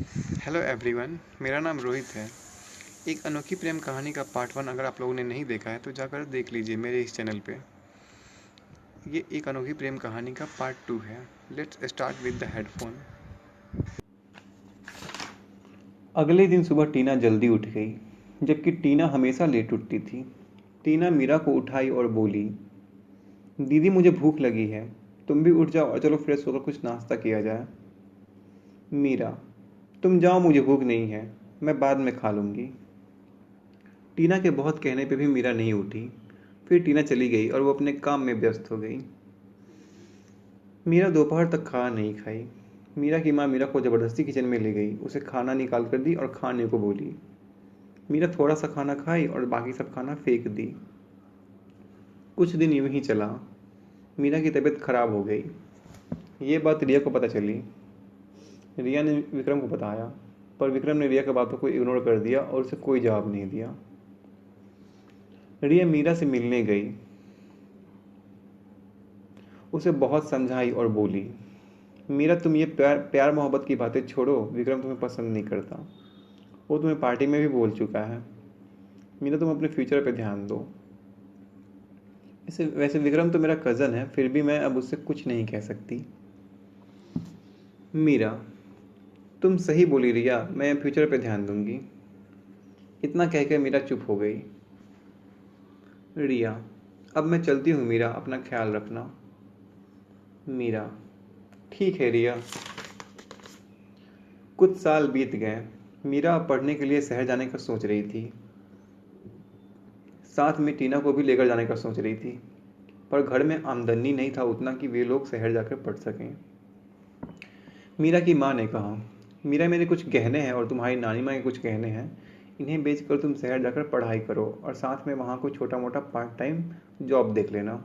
Hello everyone, मेरा नाम रोहित है। एक अनोखी प्रेम कहानी का पार्ट 1 अगर आप लोगों ने नहीं देखा है तो जाकर देख लीजिए मेरे इस चैनल पे। ये एक अनोखी प्रेम कहानी का पार्ट 2 है। Let's start with the headphone. अगले दिन सुबह टीना जल्दी उठ गई, जबकि टीना हमेशा लेट उठती थी। टीना मीरा को उठाई और बोली, दीदी मुझे भूख लगी है, तुम भी उठ जाओ और चलो फ्रेश होकर कुछ नाश्ता किया जाए। मीरा, तुम जाओ, मुझे भूख नहीं है, मैं बाद में खा लूँगी। टीना के बहुत कहने पे भी मीरा नहीं उठी। फिर टीना चली गई और वो अपने काम में व्यस्त हो गई। मीरा दोपहर तक खाना नहीं खाई। मीरा की माँ मीरा को ज़बरदस्ती किचन में ले गई, उसे खाना निकाल कर दी और खाने को बोली। मीरा थोड़ा सा खाना खाई और बाकी सब खाना फेंक दी। कुछ दिन यूं ही चला। मीरा की तबीयत खराब हो गई। ये बात रिया को पता चली। रिया ने विक्रम को बताया, पर विक्रम ने रिया की बातों को इग्नोर कर दिया और उसे कोई जवाब नहीं दिया। रिया मीरा से मिलने गई, उसे बहुत समझाई और बोली, मीरा तुम ये प्यार प्यार मोहब्बत की बातें छोड़ो, विक्रम तुम्हें पसंद नहीं करता, वो तुम्हें पार्टी में भी बोल चुका है। मीरा तुम अपने फ्यूचर पे ध्यान दो। इसे वैसे विक्रम तो मेरा कज़न है, फिर भी मैं अब उससे कुछ नहीं कह सकती। मीरा, तुम सही बोली रिया, मैं फ्यूचर पे ध्यान दूंगी। इतना कहकर मीरा चुप हो गई। रिया, अब मैं चलती हूँ मीरा, अपना ख्याल रखना। मीरा, ठीक है रिया। कुछ साल बीत गए। मीरा अब पढ़ने के लिए शहर जाने का सोच रही थी। साथ में टीना को भी लेकर जाने का सोच रही थी, पर घर में आमदनी नहीं था उतना कि वे लोग शहर जाकर पढ़ सकें। मीरा की माँ ने कहा, मीरा मेरे कुछ गहने हैं और तुम्हारी नानी माँ के कुछ गहने हैं, इन्हें बेचकर तुम शहर जाकर पढ़ाई करो और साथ में वहाँ कोई छोटा मोटा पार्ट टाइम जॉब देख लेना।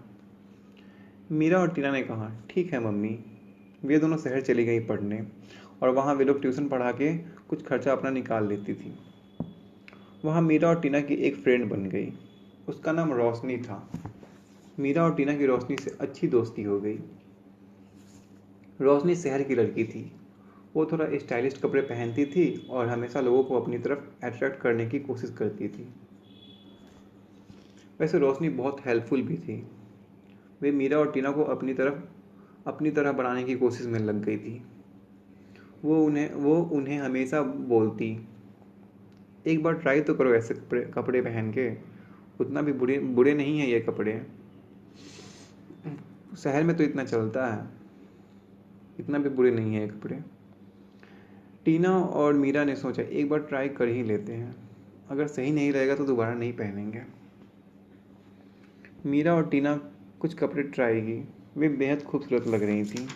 मीरा और टीना ने कहा, ठीक है मम्मी। वे दोनों शहर चली गई पढ़ने और वहाँ वे लोग ट्यूशन पढ़ा के कुछ खर्चा अपना निकाल लेती थी। वहाँ मीरा और टीना की एक फ्रेंड बन गई, उसका नाम रोशनी था। मीरा और टीना की रोशनी से अच्छी दोस्ती हो गई। रोशनी शहर की लड़की थी। वो थोड़ा स्टाइलिश कपड़े पहनती थी और हमेशा लोगों को अपनी तरफ अट्रैक्ट करने की कोशिश करती थी। वैसे रोशनी बहुत हेल्पफुल भी थी। वे मीरा और टीना को अपनी तरह बनाने की कोशिश में लग गई थी। वो उन्हें हमेशा बोलती, एक बार ट्राई तो करो ऐसे कपड़े पहन के, उतना भी बुरे बुरे नहीं है ये कपड़े, शहर में तो इतना चलता है, इतना भी बुरे नहीं है ये कपड़े। टीना और मीरा ने सोचा एक बार ट्राई कर ही लेते हैं, अगर सही नहीं रहेगा तो दोबारा नहीं पहनेंगे। मीरा और टीना कुछ कपड़े ट्राई की, वे बेहद खूबसूरत लग रही थीं।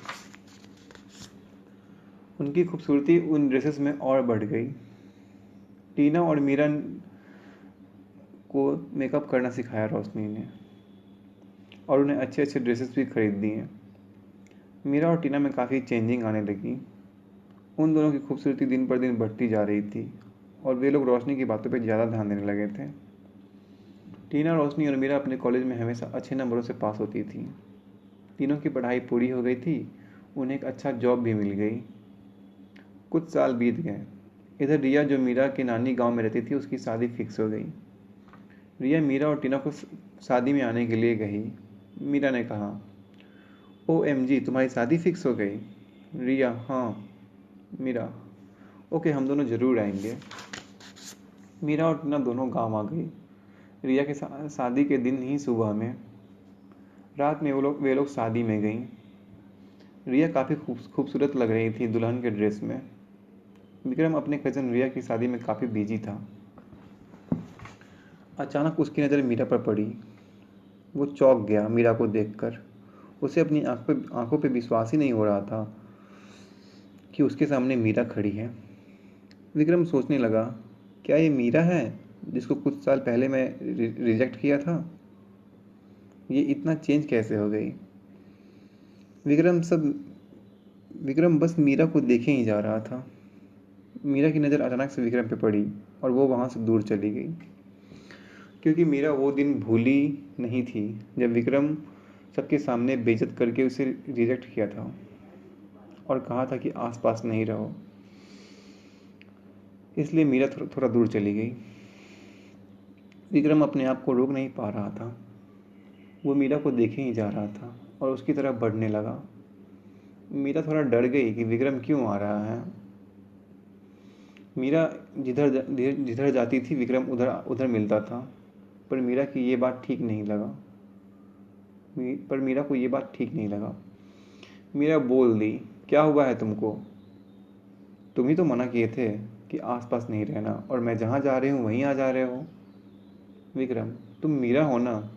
उनकी खूबसूरती उन ड्रेसेस में और बढ़ गई। टीना और मीरा को मेकअप करना सिखाया रोशनी ने और उन्हें अच्छे अच्छे ड्रेसेस भी खरीद दिए। मीरा और टीना में काफ़ी चेंजिंग आने लगी। उन दोनों की खूबसूरती दिन पर दिन बढ़ती जा रही थी और वे लोग रोशनी की बातों पर ज़्यादा ध्यान देने लगे थे। टीना, रोशनी और मीरा अपने कॉलेज में हमेशा अच्छे नंबरों से पास होती थी। तीनों की पढ़ाई पूरी हो गई थी, उन्हें एक अच्छा जॉब भी मिल गई। कुछ साल बीत गए। इधर रिया, जो मीरा के नानी गांव में रहती थी, उसकी शादी फिक्स हो गई। रिया मीरा और टीना को शादी में आने के लिए कही। मीरा ने कहा, OMG, तुम्हारी शादी फिक्स हो गई? रिया, हाँ। मीरा, ओके, हम दोनों ज़रूर आएंगे। मीरा और टीना दोनों गांव आ गई। रिया के शादी के दिन ही सुबह में, रात में वे लोग शादी में गईं। रिया काफ़ी खूबसूरत लग रही थी दुल्हन के ड्रेस में। विक्रम अपने कज़न रिया की शादी में काफ़ी बिजी था। अचानक उसकी नज़र मीरा पर पड़ी। वो चौंक गया मीरा को देखकर। उसे अपनी आंखों पे विश्वास ही नहीं हो रहा था कि उसके सामने मीरा खड़ी है। विक्रम सोचने लगा, क्या ये मीरा है जिसको कुछ साल पहले मैं रिजेक्ट किया था? ये इतना चेंज कैसे हो गई? विक्रम बस मीरा को देखे ही जा रहा था। मीरा की नज़र अचानक से विक्रम पे पड़ी और वो वहाँ से दूर चली गई, क्योंकि मीरा वो दिन भूली नहीं थी जब विक्रम सबके सामने बेइज्जत करके उसे रिजेक्ट किया था और कहा था कि आसपास नहीं रहो। इसलिए मीरा थोड़ा दूर चली गई। विक्रम अपने आप को रोक नहीं पा रहा था। वो मीरा को देखे ही जा रहा था और उसकी तरफ बढ़ने लगा। मीरा थोड़ा डर गई कि विक्रम क्यों आ रहा है। मीरा जिधर जाती थी विक्रम उधर उधर मिलता था, पर मीरा की ये बात ठीक नहीं लगा। पर मीरा को ये बात ठीक नहीं लगा। मीरा बोल दी, क्या हुआ है तुमको? तुम ही तो मना किए थे कि आसपास नहीं रहना, और मैं जहाँ जा रही हूँ वहीं आ जा रहे हो। विक्रम, तुम मीरा हो ना?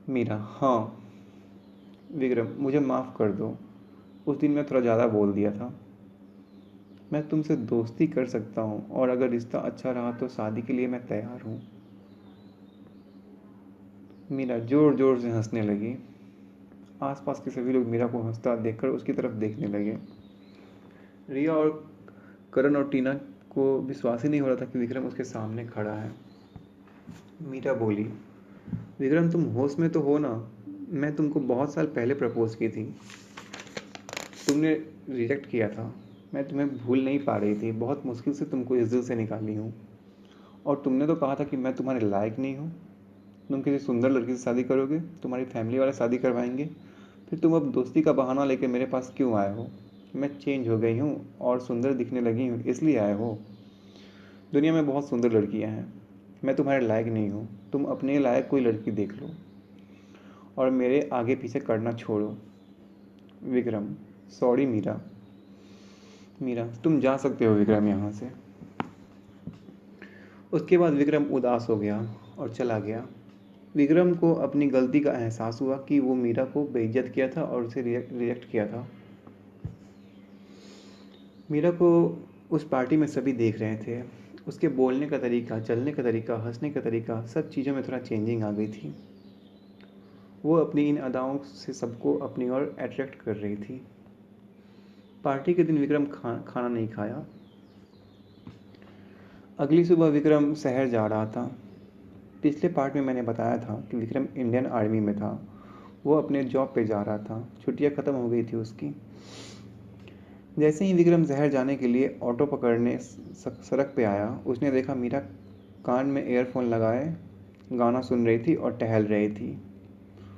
मीरा, हाँ। विक्रम, मुझे माफ़ कर दो, उस दिन मैं थोड़ा ज़्यादा बोल दिया था। मैं तुमसे दोस्ती कर सकता हूँ, और अगर रिश्ता अच्छा रहा तो शादी के लिए मैं तैयार हूँ। मीरा जोर जोर से हंसने लगी। आसपास के सभी लोग मीरा को हंसता देखकर उसकी तरफ देखने लगे। रिया और करण और टीना को विश्वास ही नहीं हो रहा था कि विक्रम उसके सामने खड़ा है। मीरा बोली, विक्रम तुम होश में तो हो ना? मैं तुमको बहुत साल पहले प्रपोज की थी, तुमने रिजेक्ट किया था। मैं तुम्हें भूल नहीं पा रही थी, बहुत मुश्किल से तुमको इस दिल से निकाली हूँ। और तुमने तो कहा था कि मैं तुम्हारे लायक नहीं हूँ, तुम किसी सुंदर लड़की से शादी करोगे, तुम्हारी फैमिली वाले शादी करवाएंगे, फिर तुम अब दोस्ती का बहाना लेके मेरे पास क्यों आए हो? मैं चेंज हो गई हूँ और सुंदर दिखने लगी हूँ इसलिए आए हो? दुनिया में बहुत सुंदर लड़कियाँ हैं, मैं तुम्हारे लायक नहीं हूँ, तुम अपने लायक कोई लड़की देख लो और मेरे आगे पीछे करना छोड़ो। विक्रम, सॉरी मीरा। मीरा, तुम जा सकते हो विक्रम यहाँ से। उसके बाद विक्रम उदास हो गया और चला गया। विक्रम को अपनी गलती का एहसास हुआ कि वो मीरा को बेइज्जत किया था और उसे रिजेक्ट किया था। मीरा को उस पार्टी में सभी देख रहे थे। उसके बोलने का तरीका, चलने का तरीका, हंसने का तरीका, सब चीज़ों में थोड़ा चेंजिंग आ गई थी। वो अपनी इन अदाओं से सबको अपनी ओर अट्रैक्ट कर रही थी। पार्टी के दिन विक्रम खाना नहीं खाया। अगली सुबह विक्रम शहर जा रहा था। पिछले पार्ट में मैंने बताया था कि विक्रम इंडियन आर्मी में था। वो अपने जॉब पे जा रहा था, छुट्टियां ख़त्म हो गई थी उसकी। जैसे ही विक्रम शहर जाने के लिए ऑटो पकड़ने सड़क पे आया, उसने देखा मीरा कान में ईयरफोन लगाए गाना सुन रही थी और टहल रही थी।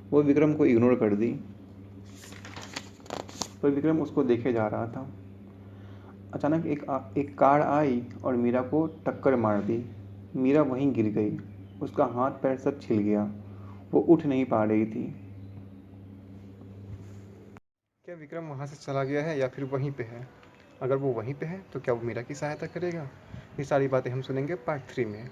वो विक्रम को इग्नोर कर दी, पर विक्रम उसको देखे जा रहा था। अचानक एक कार आई और मीरा को टक्कर मार दी। मीरा वहीं गिर गई, उसका हाथ पैर सब छिल गया, वो उठ नहीं पा रही थी। क्या विक्रम वहाँ से चला गया है या फिर वहीं पे है? अगर वो वहीं पे है तो क्या वो मीरा की सहायता करेगा? ये सारी बातें हम सुनेंगे पार्ट 3 में।